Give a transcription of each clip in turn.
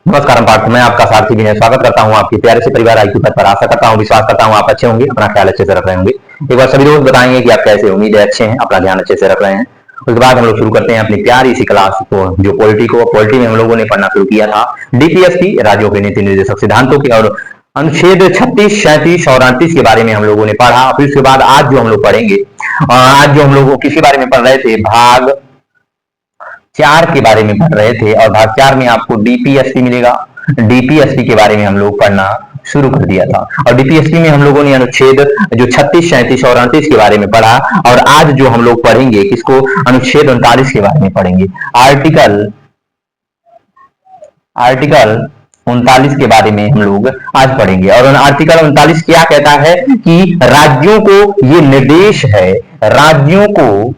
नमस्कार, हम पार्थ। मैं आपका सारथी विनय स्वागत करता हूं आपके प्यारे से परिवार आईक्यू पर। आशा करता हूं, विश्वास करता हूं आप अच्छे होंगे, अपना ख्याल अच्छे से रख रहे होंगे। एक बार सभी दोस्त बताएंगे कि आप कैसे। उम्मीद है अच्छे हैं, अपना ध्यान अच्छे से रख रहे हैं। उसके बाद हम लोग शुरू करते हैं अपनी प्यारी सी क्लास को, जो पॉलिटी में हम लोगों ने पढ़ना शुरू किया था। डीपीएस की, राज्यों के नीति निर्देशक सिद्धांतों के और अनुच्छेद 36, 37 और 38 के बारे में हम लोगों ने पढ़ा। फिर उसके बाद आज जो हम लोग पढ़ेंगे, आज जो हम लोग किसी बारे में पढ़ रहे थे, भाग 4 के बारे में पढ़ रहे थे। और भाग 4 में आपको डीपीएससी मिलेगा। डीपीएससी के बारे में हम लोग पढ़ना शुरू कर दिया था। और डीपीएससी में हम लोगों ने अनुच्छेद जो 36, 37 और 38 के बारे में पढ़ा। और आज जो हम लोग पढ़ेंगे किसको, अनुच्छेद 39 के बारे में पढ़ेंगे। आर्टिकल 39 के बारे में हम लोग आज पढ़ेंगे। और आर्टिकल 39 क्या कहता है कि राज्यों को ये निर्देश है, राज्यों को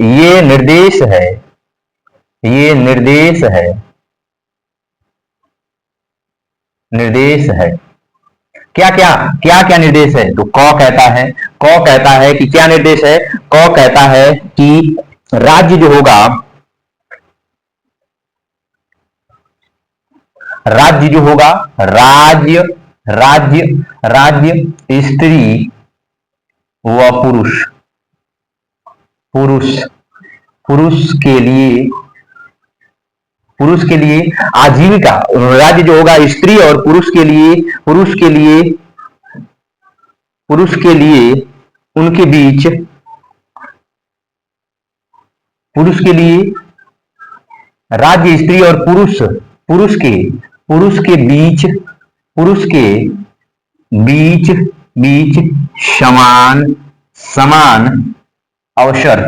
ये निर्देश है, क्या क्या निर्देश है। तो क कहता है कि क्या निर्देश है। क कहता है कि राज्य जो होगा, राज्य स्त्री व पुरुष के लिए आजीविका, राज्य जो होगा स्त्री और पुरुष के लिए उनके बीच, राज्य स्त्री और पुरुष के बीच समान अवसर,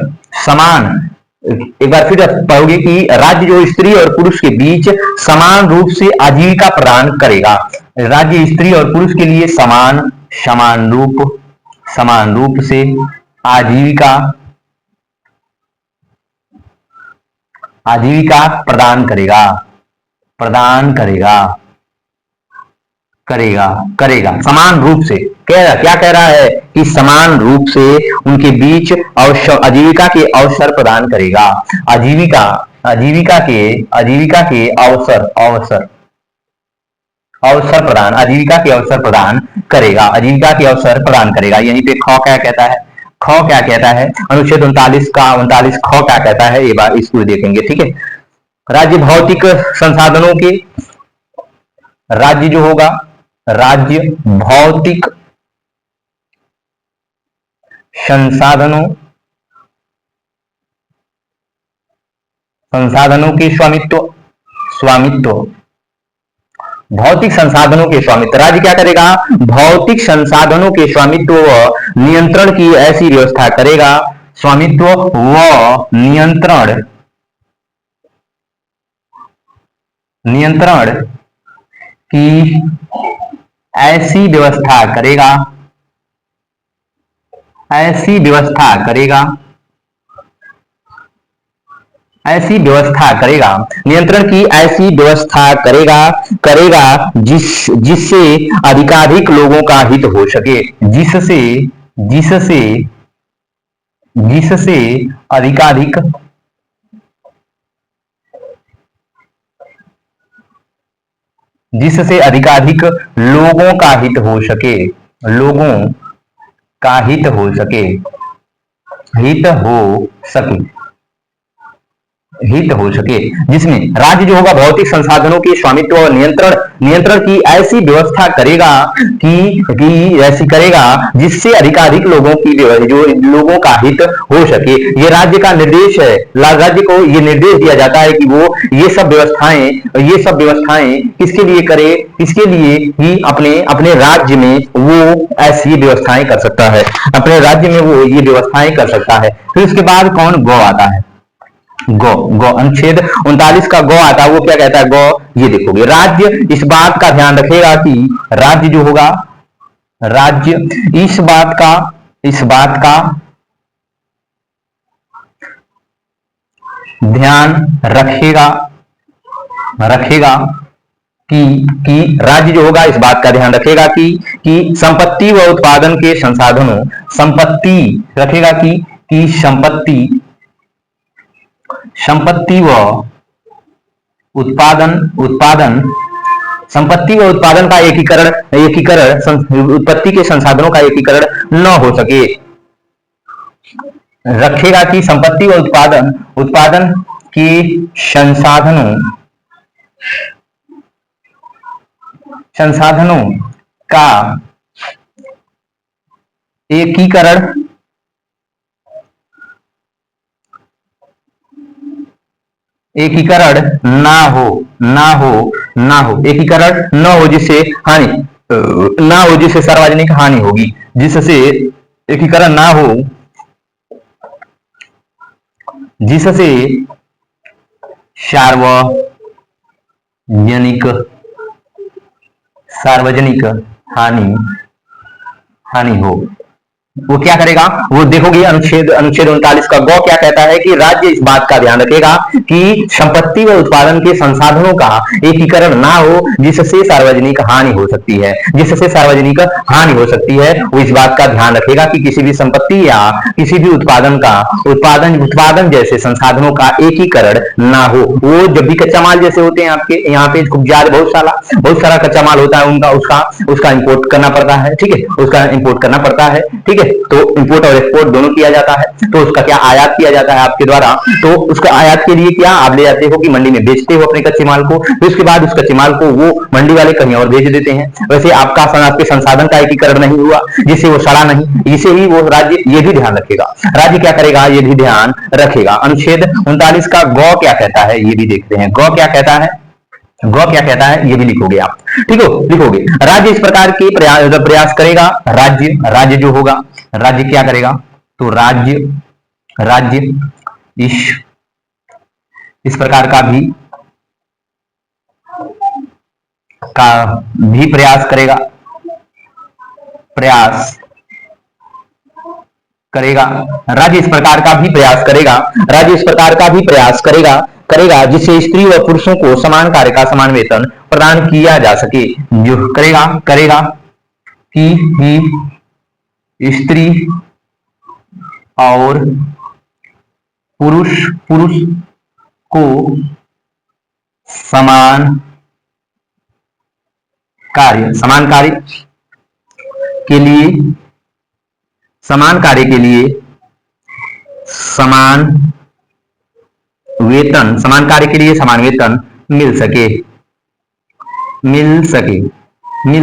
एक बार फिर पढ़ोगे कि राज्य जो स्त्री और पुरुष के बीच समान रूप से आजीविका प्रदान करेगा। राज्य स्त्री और पुरुष के लिए समान रूप से आजीविका प्रदान करेगा समान रूप से। क्या कह रहा है कि समान रूप से उनके बीच आजीविका के अवसर प्रदान करेगा। आजीविका के अवसर प्रदान करेगा। यहीं पे ख क्या कहता है, अनुच्छेद 39 का 39 ख क्या कहता है, ये बात इसको देखेंगे। ठीक है, राज्य भौतिक संसाधनों के, राज्य जो होगा, राज्य भौतिक संसाधनों के स्वामित्व, भौतिक संसाधनों के स्वामित्व। राज्य क्या करेगा, भौतिक संसाधनों के स्वामित्व व नियंत्रण की ऐसी व्यवस्था करेगा, स्वामित्व व नियंत्रण की ऐसी व्यवस्था करेगा, नियंत्रण की ऐसी व्यवस्था करेगा जिससे अधिकाधिक लोगों का हित हो सके, जिससे अधिकाधिक लोगों का हित हो सके, जिसमें राज्य जो होगा भौतिक संसाधनों के स्वामित्व और नियंत्रण की ऐसी व्यवस्था करेगा जिससे अधिकाधिक लोगों का हित हो सके। ये राज्य का निर्देश है। राज्य को ये निर्देश दिया जाता है कि वो ये सब व्यवस्थाएं किसके लिए करे, इसके लिए ही अपने राज्य में वो ऐसी व्यवस्थाएं कर सकता है, अपने राज्य में वो ये व्यवस्थाएं कर सकता है। फिर उसके बाद कौन, गौ आता है। गौ अनुच्छेद 39 का गौ आता है। वो क्या कहता है, गौ, ये देखोगे, राज्य इस बात का ध्यान रखेगा कि राज्य जो होगा, राज्य इस बात का ध्यान रखेगा कि राज्य जो होगा इस बात का ध्यान रखेगा कि संपत्ति व उत्पादन के संसाधनों, संपत्ति संपत्ति व उत्पादन संपत्ति व उत्पादन का एकीकरण उत्पत्ति के संसाधनों का एकीकरण न हो सके। रखेगा कि संपत्ति व उत्पादन के संसाधनों का एकीकरण एकीकरण न हो जिससे सार्वजनिक हानि होगी, जिससे एकीकरण ना हो जिससे सार्वजनिक हानि हो। वो क्या करेगा, वो देखोगे अनुच्छेद 39 का गौ क्या कहता है कि राज्य इस बात का ध्यान रखेगा कि संपत्ति व उत्पादन के संसाधनों का एकीकरण ना हो जिससे सार्वजनिक हानि हो सकती है। वो इस बात का ध्यान रखेगा कि किसी भी संपत्ति या किसी भी उत्पादन जैसे संसाधनों का एकीकरण ना हो। वो जब भी कच्चा माल जैसे होते हैं आपके यहाँ पे बहुत सारा कच्चा माल होता है, उसका इंपोर्ट करना पड़ता है, ठीक है, ठीक है, तो इंपोर्ट और एक्सपोर्ट दोनों किया जाता है, तो उसका क्या आयात किया जाता है आपके द्वारा, तो उसका आयात के लिए क्या आप ले जाते हो कि मंडी में बेचते हो अपने कच्चे माल को, फिर उसके बाद उस कच्चे माल को वो मंडी वाले कहीं और भेज देते हैं। वैसे आपके संसाधन का एकीकरण नहीं हुआ जिससे वो सड़ा नहीं, इसे ही वो राज्य ये भी ध्यान रखेगा। राज्य क्या करेगा, ये भी ध्यान रखेगा। अनुच्छेद 39 का गौ क्या कहता है ये भी देखते हैं। गौ क्या कहता है ये भी लिखोगे आप, ठीक हो, लिखोगे। राज्य इस प्रकार के प्रयास करेगा। राज्य जो होगा, राज्य क्या करेगा, तो राज्य इस प्रकार का भी प्रयास करेगा। राज्य इस प्रकार का भी प्रयास करेगा जिससे स्त्री व पुरुषों को समान कार्य का समान वेतन प्रदान किया जा सके। जो करेगा कि स्त्री और पुरुष को समान कार्य के लिए समान वेतन मिल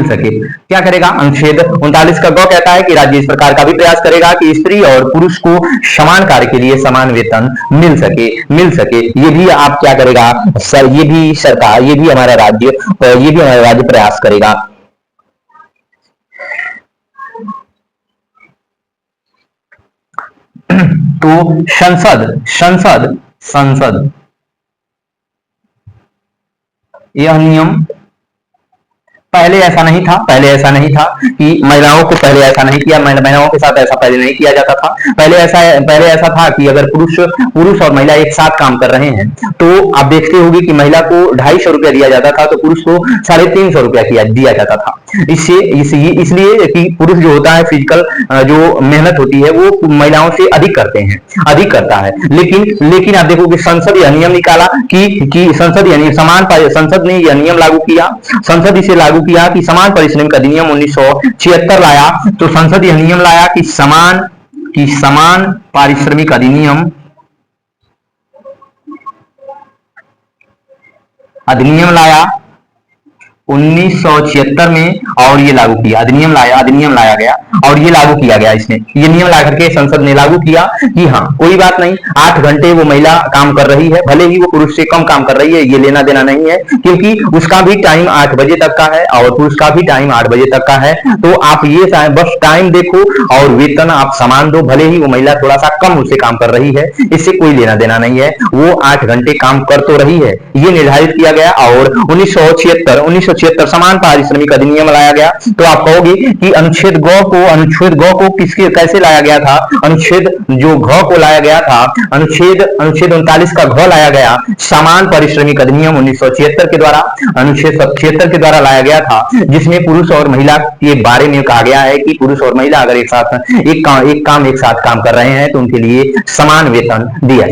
सके। क्या करेगा, अनुच्छेद 39 का गौ कहता है कि राज्य इस प्रकार का भी प्रयास करेगा कि स्त्री और पुरुष को समान कार्य के लिए समान वेतन मिल सके। ये भी आप क्या करेगा, ये भी हमारा राज्य प्रयास करेगा। तो संसद यह नियम पहले ऐसा नहीं था कि महिलाओं को पहले ऐसा नहीं किया, महिलाओं के साथ ऐसा पहले नहीं किया जाता था। पहले ऐसा था कि अगर पुरुष और महिला एक साथ काम कर रहे हैं तो आप देखते होंगे कि महिला को 250 रुपया दिया जाता था तो पुरुष को 350 रुपया दिया जाता था। इसलिए कि पुरुष जो होता है फिजिकल जो मेहनत होती है वो महिलाओं से अधिक करता है। लेकिन आप देखोगे संसद यह नियम निकाला कि संसद ने यह नियम लागू किया, संसद इसे लागू किया कि समान पारिश्रमिक अधिनियम 1976 लाया। तो संसद यह नियम लाया कि समान पारिश्रमिक अधिनियम लाया 1976 में और ये लागू किया, अधिनियम लाया गया और ये लागू किया गया। इसने ये नियम ला करके संसद ने लागू किया कि हाँ कोई बात नहीं, 8 घंटे वो महिला काम कर रही है, भले ही वो पुरुष से कम काम कर रही है, ये लेना देना नहीं है, क्योंकि उसका भी टाइम 8 बजे तक का है और पुरुष का भी टाइम 8 बजे तक का है। तो आप ये बस टाइम देखो और वेतन आप समान दो, भले ही वो महिला थोड़ा सा कम उससे काम कर रही है, इससे कोई लेना देना नहीं है, वो 8 घंटे काम कर तो रही है, ये निर्धारित किया गया। और 1976 1976 समान पारिश्रमिक अधिनियम लाया गया। तो आप कहोगे कि अनुच्छेद ग को किसके कैसे लाया गया था? अनुच्छेद जो घ को लाया गया था, अनुच्छेद 39 का घ लाया गया समान पारिश्रमिक अधिनियम 1976 के द्वारा, अनुच्छेद 76 के द्वारा लाया गया था, जिसमें पुरुष और महिला के बारे में कहा गया है कि पुरुष और महिला अगर एक साथ एक साथ काम कर रहे हैं तो उनके लिए समान वेतन दिया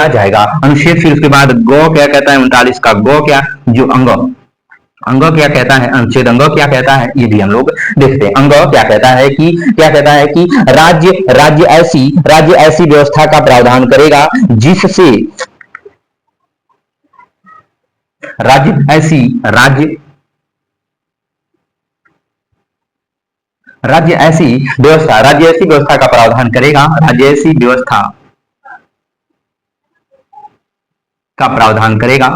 जाएगा। अनुच्छेद फिर उसके बाद गौ क्या कहता है? 39 का गौ क्या, जो अंग क्या कहता है? अनुच्छेद अंग क्या कहता है ये भी हम लोग देखते हैं। अंग क्या कहता है कि राज्य ऐसी व्यवस्था का प्रावधान करेगा जिससे राज्य ऐसी व्यवस्था का प्रावधान करेगा, राज्य ऐसी व्यवस्था का प्रावधान करेगा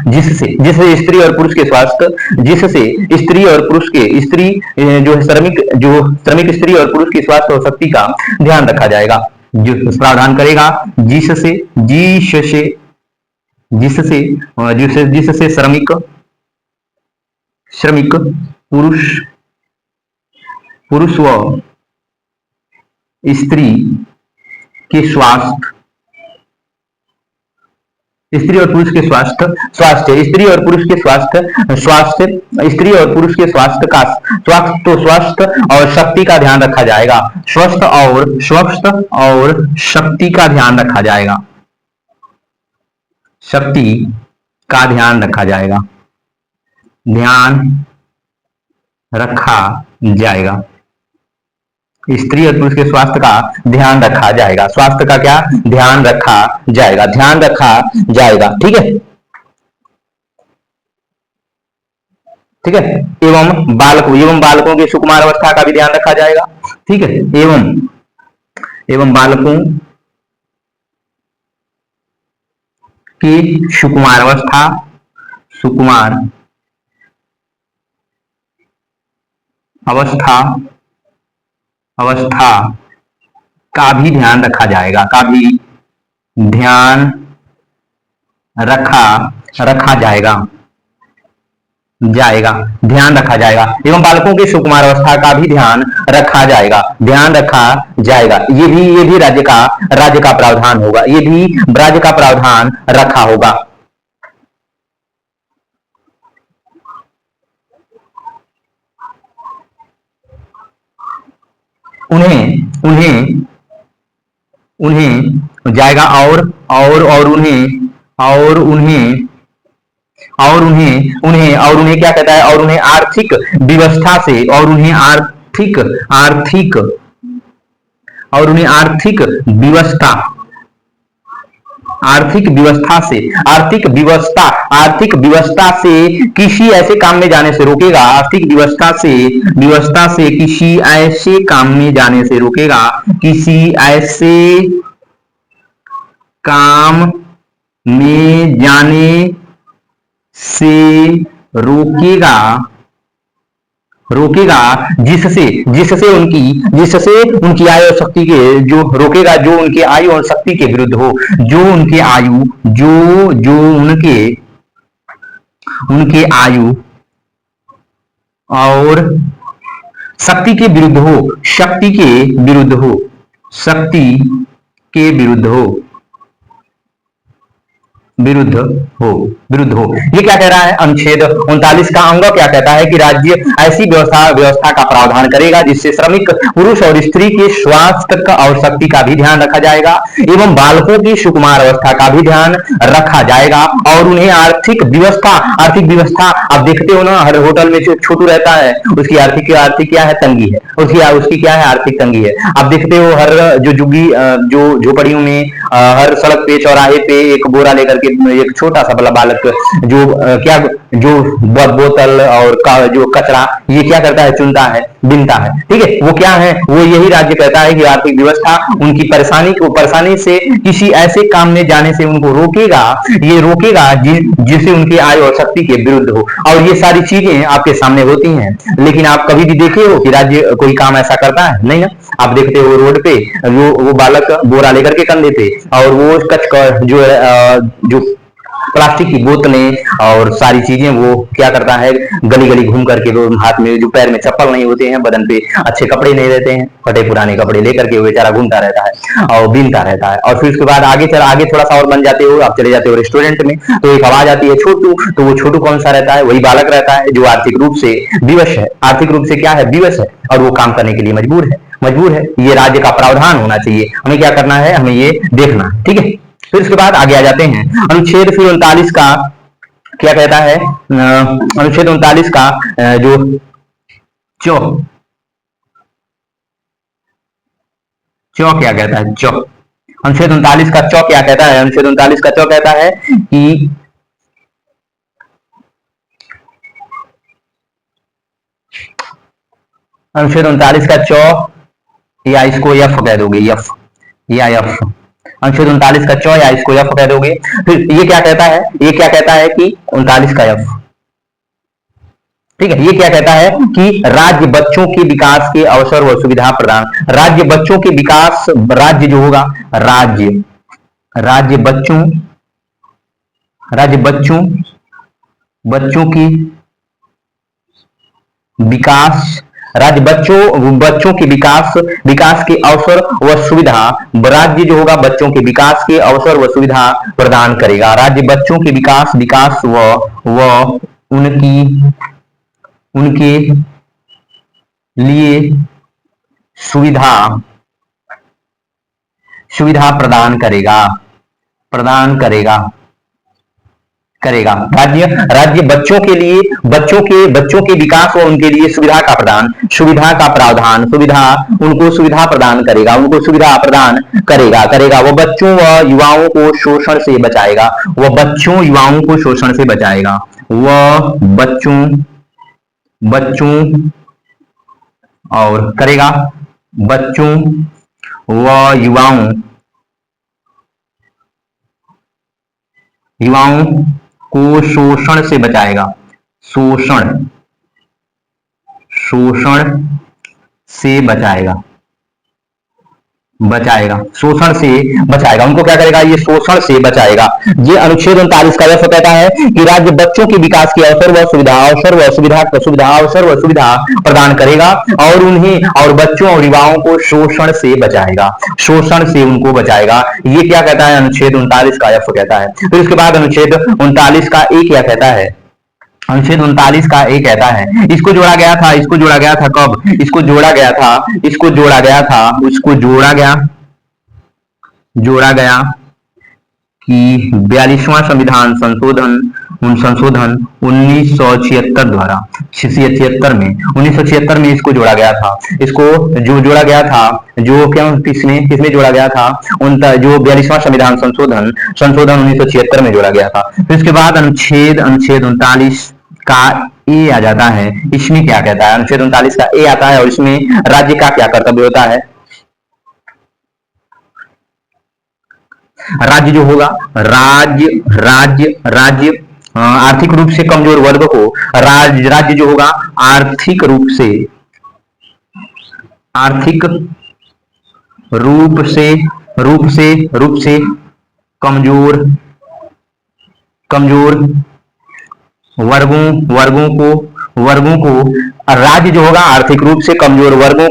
जिससे स्त्री और पुरुष के स्वास्थ्य, श्रमिक स्त्री और पुरुष के स्वास्थ्य और शक्ति का ध्यान रखा जाएगा। जो प्रावधान करेगा जिससे श्रमिक पुरुष व स्त्री के स्वास्थ्य, स्त्री और पुरुष के स्वास्थ्य और शक्ति का ध्यान रखा जाएगा। स्वस्थ और शक्ति का ध्यान रखा जाएगा। स्त्री और पुरुष के स्वास्थ्य का ध्यान रखा जाएगा। स्वास्थ्य का क्या ध्यान रखा जाएगा। ठीक है। एवं बालकों की सुकुमार अवस्था का भी ध्यान रखा जाएगा। ठीक है। एवं बालकों की सुकुमार अवस्था का भी ध्यान रखा जाएगा। एवं बालकों की सुकुमार अवस्था का भी ध्यान रखा जाएगा। ये भी राज्य का प्रावधान होगा। ये भी राज्य का प्रावधान रखा होगा। उन्हें जाएगा और उन्हें क्या कहता है? और उन्हें आर्थिक व्यवस्था से किसी ऐसे काम में जाने से रोकेगा। किसी ऐसे काम में जाने से रोकेगा जिससे उनकी आयु और शक्ति के जो उनके आयु और शक्ति के विरुद्ध हो, उनके आयु और शक्ति के विरुद्ध हो। ये क्या कह रहा है? अनुच्छेद 39 का अंग क्या कहता है कि राज्य ऐसी व्यवस्था का प्रावधान करेगा जिससे श्रमिक पुरुष और स्त्री के स्वास्थ्य और शक्ति का भी ध्यान रखा जाएगा, एवं बालकों की सुकुमार अवस्था का भी ध्यान रखा जाएगा, और उन्हें आर्थिक व्यवस्था आप देखते हो ना, हर होटल में जो छोटू रहता है उसकी आर्थिक क्या है? तंगी है। उसकी क्या है? आर्थिक तंगी है। आप देखते हो हर जो झोपड़ियों में हर सड़क पे चौराहे पे एक बोरा लेकर के एक छोटा सा वाला बालक जो क्या जो बोतल और जो कचरा ये क्या करता है, चुनता है, बिनता है, ठीक है। वो क्या है, वो यही राज्य कहता है कि आर्थिक व्यवस्था उनकी परेशानी से किसी ऐसे काम में जाने से उनको रोकेगा, ये रोकेगा जिससे उनकी आय और शक्ति के विरुद्ध हो। और ये सारी चीजें आपके सामने होती हैं, लेकिन आप कभी भी देखे हो कि राज्य कोई काम ऐसा करता है? नहीं ना। आप देखते हो रोड पे वो बालक बोरा लेकर के कंधे पे, और वो कच जो प्लास्टिक की बोतलें और सारी चीजें वो क्या करता है, गली गली घूम करके, वो हाथ में जो पैर में चप्पल नहीं होते हैं, बदन पे अच्छे कपड़े नहीं रहते हैं, फटे पुराने कपड़े लेकर के वो बेचारा घूमता रहता है और बीनता रहता है। और फिर उसके बाद आगे थोड़ा सा और बन जाते हो, आप चले जाते हो रेस्टोरेंट में, तो एक आवाज आती है छोटू, तो वो छोटू कौन सा रहता है, वही बालक रहता है जो आर्थिक रूप से विवश है, आर्थिक रूप से क्या है, विवश है, और वो काम करने के लिए मजबूर है। ये राज्य का प्रावधान होना चाहिए। हमें क्या करना है, हमें ये देखना, ठीक है। फिर उसके बाद आगे आ जाते हैं अनुच्छेद फिर 39 का क्या कहता है, अनुच्छेद 39 का जो चौ क्या कहता है, अनुच्छेद 39 का चौ क्या कहता है, अनुच्छेद 39 का चौ कहता है कि अनुच्छेद 39 का चौ, या इसको यफ कह दोगे, यफ या यफ, अनुच्छेद 39 का चौ या इसको यफ कह दोगे। फिर ये क्या कहता है, ये क्या कहता है कि 39 का यफ, ठीक है, ये क्या कहता है कि राज्य बच्चों के विकास के अवसर व सुविधा प्रदान, राज्य बच्चों के विकास, राज्य जो होगा, राज्य बच्चों की विकास, राज्य बच्चों के विकास के अवसर व सुविधा, राज्य जो होगा बच्चों के विकास के अवसर व सुविधा प्रदान करेगा। राज्य बच्चों के विकास व उनके लिए सुविधा प्रदान करेगा। राज्य बच्चों के विकास और उनके लिए सुविधा का प्रावधान, उनको सुविधा प्रदान करेगा। वो बच्चों व युवाओं को शोषण से बचाएगा, और करेगा बच्चों व युवाओं को शोषण से बचाएगा, शोषण से बचाएगा, उनको क्या करेगा, ये शोषण से बचाएगा। ये अनुच्छेद 39 का यह कहता है कि राज्य बच्चों के विकास के अवसर व सुविधा प्रदान करेगा, और उन्हें और बच्चों और युवाओं को शोषण से उनको बचाएगा। ये क्या कहता है, अनुच्छेद 39 का यह कहता है। फिर उसके बाद अनुच्छेद 39 का एक क्या कहता है, अनुच्छेद 39 का एक कहता है, इसको जोड़ा गया था कब, इसको जोड़ा गया कि 42वां संविधान संशोधन 1976 द्वारा, 1976 में इसको जोड़ा गया था। इसको जो जोड़ा गया था, जो किसने जोड़ा गया था, जो 42वां संविधान संशोधन 1976 में जोड़ा गया था। फिर इसके बाद अनुच्छेद 39 का ए आ जाता है। इसमें क्या कहता है, अनुच्छेद 39 का ए आता है, और इसमें राज्य का क्या कर्तव्य होता है। राज्य जो होगा, राज्य आर्थिक रूप से कमजोर वर्ग को, राज्य जो होगा आर्थिक रूप से कमजोर वर्गों को राज्य जो होगा आर्थिक रूप से कमजोर वर्गों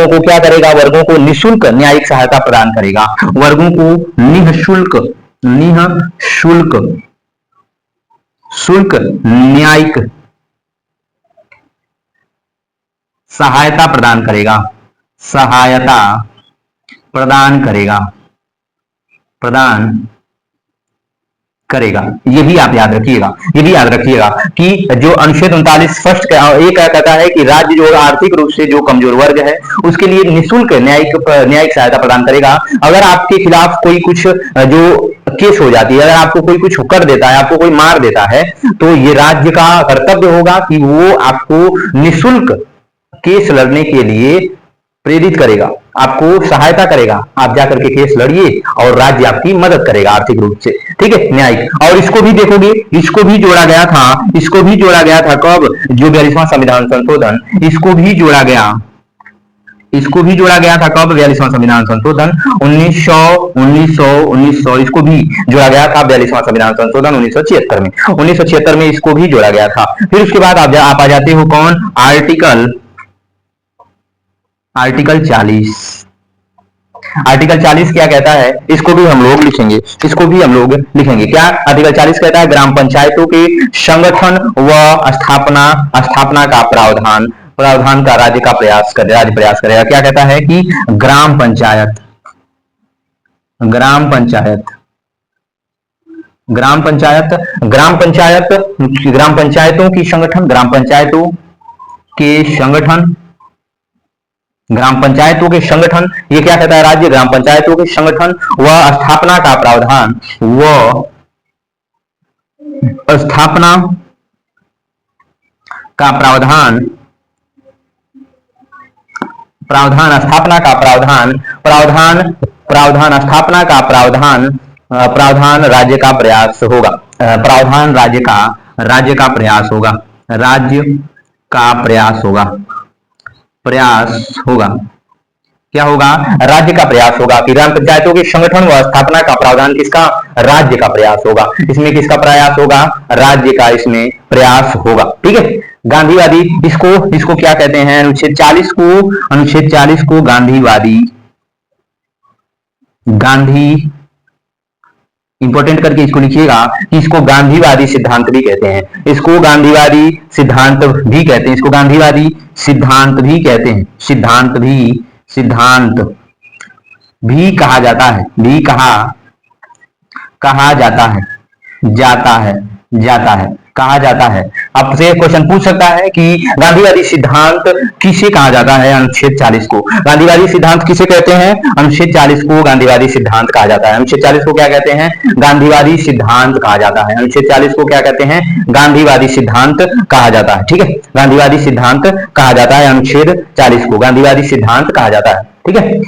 को क्या करेगा, वर्गों को निःशुल्क न्यायिक सहायता प्रदान करेगा, वर्गों को निःशुल्क न्यायिक सहायता प्रदान करेगा। ये भी आप याद रखिएगा कि जो अनुच्छेद 39 फर्स्ट एक कहता है कि राज्य जो आर्थिक रूप से जो कमजोर वर्ग है उसके लिए निःशुल्क न्यायिक सहायता प्रदान करेगा। अगर आपके खिलाफ कोई कुछ जो केस हो जाती है। अगर आपको कोई कुछ कर देता है, आपको कोई मार देता है, तो ये राज्य का कर्तव्य होगा कि वो आपको निःशुल्क केस लड़ने के लिए प्रेरित करेगा, आपको सहायता करेगा, आप जाकर के केस लड़िए और राज्य आपकी मदद करेगा आर्थिक रूप से। ठीक है, न्यायिक। और इसको भी देखोगे, इसको भी जोड़ा गया था, इसको भी जोड़ा गया था कब, जो 42वां संविधान संशोधन, इसको भी जोड़ा गया, इसको भी जोड़ा गया था कब, 42वां संविधान संशोधन 1900 इसको भी जोड़ा गया था 42वां संविधान संशोधन 1976 में, 1976 में इसको भी जोड़ा गया था। फिर उसके बाद आप आ जाते हो कौन, आर्टिकल 40। आर्टिकल 40 क्या कहता है, इसको भी हम लोग लिखेंगे, इसको भी हम लोग लिखेंगे। क्या आर्टिकल 40 कहता है, ग्राम पंचायतों के संगठन व स्थापना का प्रावधान का राज्य प्रयास करेगा। क्या कहता है कि ग्राम पंचायतों की संगठन, ग्राम पंचायतों के संगठन, ये क्या कहता है राज्य, ग्राम पंचायतों के संगठन व स्थापना का प्रावधान, स्थापना का प्रावधान राज्य का प्रयास होगा, राज्य का प्रयास होगा। क्या होगा, राज्य का प्रयास होगा कि ग्राम पंचायतों के संगठन व स्थापना का प्रावधान किसका, राज्य का प्रयास होगा। इसमें किसका प्रयास होगा, राज्य का इसमें प्रयास होगा। ठीक है, गांधीवादी, इसको क्या कहते हैं, अनुच्छेद 40 को गांधी इंपॉर्टेंट करके इसको लिखिएगा कि इसको गांधीवादी सिद्धांत भी कहते हैं, इसको गांधीवादी सिद्धांत भी कहते हैं, इसको गांधीवादी सिद्धांत भी कहते हैं, सिद्धांत भी कहा जाता है, कहा जाता है। आपसे क्वेश्चन पूछ सकता है कि गांधीवादी सिद्धांत किसे कहा जाता है, अनुच्छेद 40 को। गांधीवादी सिद्धांत किसे कहते हैं, अनुच्छेद 40 को गांधीवादी सिद्धांत कहा जाता है। अनुच्छेद 40 को क्या कहते हैं, गांधीवादी सिद्धांत कहा जाता है। अनुच्छेद 40 को क्या कहते हैं, गांधीवादी सिद्धांत कहा जाता है। ठीक है, गांधीवादी सिद्धांत कहा जाता है, अनुच्छेद 40 को गांधीवादी सिद्धांत कहा जाता है। ठीक है,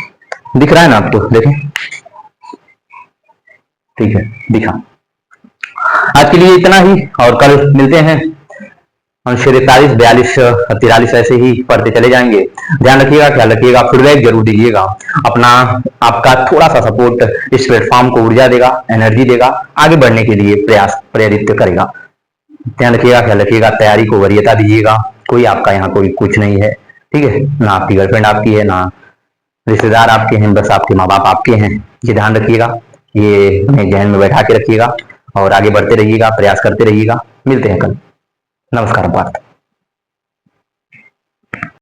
दिख रहा है ना आपको, देखें, ठीक है, दिखा। आज के लिए इतना ही, और कल मिलते हैं। अनुच्छेद 41, 42, 43 ऐसे ही पढ़ते चले जाएंगे। ध्यान रखिएगा, ख्याल रखिएगा, फीडबैक जरूर दीजिएगा। आपका थोड़ा सा सपोर्ट इस प्लेटफॉर्म को ऊर्जा देगा, एनर्जी देगा, आगे बढ़ने के लिए प्रेरित करेगा। ध्यान रखिएगा, ख्याल रखिएगा, तैयारी को वरीयता दीजिएगा। कोई आपका यहाँ कोई कुछ नहीं है, ठीक है, ना आपकी गर्लफ्रेंड आपकी है, ना रिश्तेदार आपके हैं, बस आपके माँ बाप आपके हैं। ये ध्यान रखिएगा, ये अपने जहन में बैठा के रखिएगा और आगे बढ़ते रहिएगा, प्रयास करते रहिएगा। मिलते हैं कल। नमस्कार पार्थ।